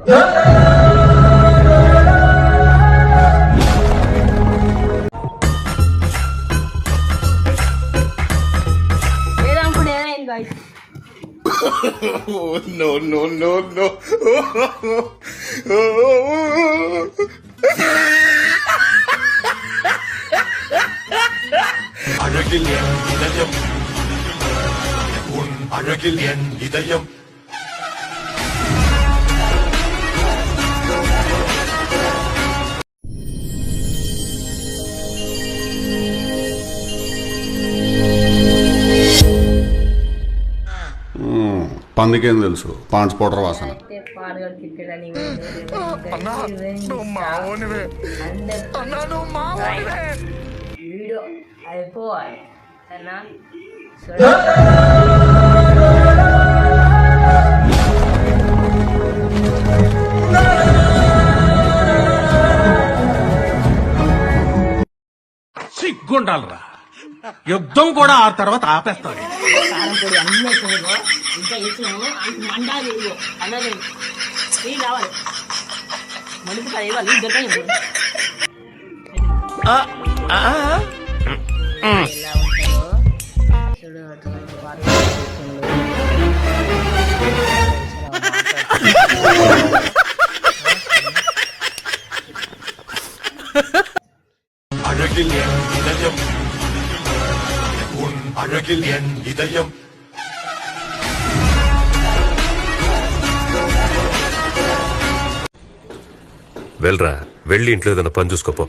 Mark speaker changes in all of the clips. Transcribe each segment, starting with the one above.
Speaker 1: No, no, no, no.
Speaker 2: அழகில் என் இதயம் உன் அழகில் என் இதயம்
Speaker 3: పందికేం తెలుసు పాండ్స్ పౌడర్ వాసన.
Speaker 4: సిగ్గుండాలరా, యుద్ధం కూడా ఆ తర్వాత ఆపేస్తాడు.
Speaker 5: కారం పొడి అన్నీ ఇంకా వేసినాము మండాలి అన్నది రావాలి మలుపు కావాలి దొరకాయి ఎలా ఉంటారో
Speaker 2: அழகில் என் இதயம் உன் அழகில் என் இதயம்
Speaker 6: వెళ్ళరా, వెళ్ళి ఇంట్లో ఏదైనా పని చూసుకోపో.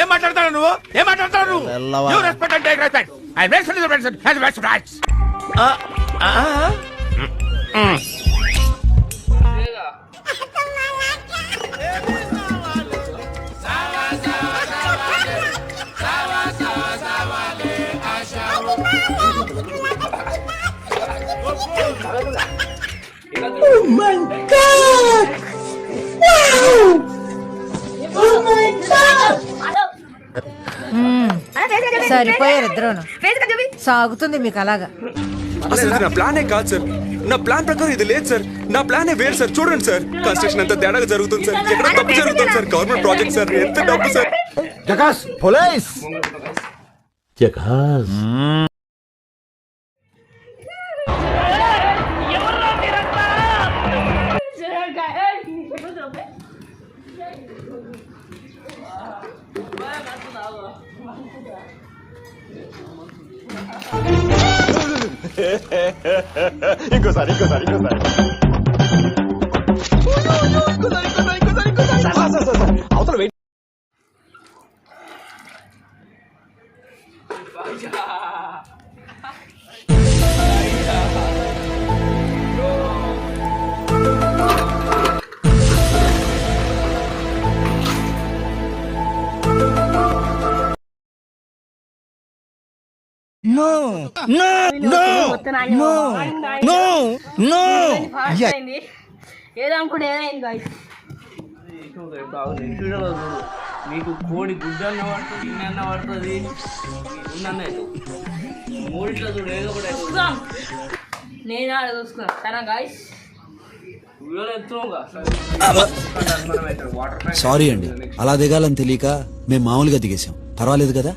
Speaker 4: ఏం మాట్లాడతాడు నువ్వు? ఏం మాట్లాడతాడు నువ్వు? You respect and take respect. I respect the person and respect rights.
Speaker 1: Oh my God! Wow! Oh my God!
Speaker 7: సరిపోయారు ఇద్దరు. సాగుతుంది మీకు అలాగా.
Speaker 8: అసలు ఇది నా ప్లానే కాదు సార్. నా ప్లాన్ ప్రకారం ఇది లేదు సార్. నా ప్లానే వేరు సార్. చూడండి సార్, కన్స్ట్రక్షన్ అంతా తేడాగా జరుగుతుంది సార్. ఎక్కడ తప్పు జరుగుతుంది సార్. Government project sir. ఎంత డబ్బు సార్.
Speaker 4: జకాస్ పోలీస్ జకాస్
Speaker 8: ఇంకోసారి అవతల వెయిట్.
Speaker 5: ఏదనుకుంటే ఏదైంది
Speaker 9: మీకు కోడి గుడ్డ అన్న పడుతుంది, ఇన్న పడుతుంది, మూడిట్లో చూడు ఏదో ఒకటి
Speaker 5: నేను ఆడ చూసుకున్నా సరే గాయస్.
Speaker 10: సారీ అండి, అలా దిగాలని తెలియక మేము మామూలుగా దిగేసాం. పర్వాలేదు కదా.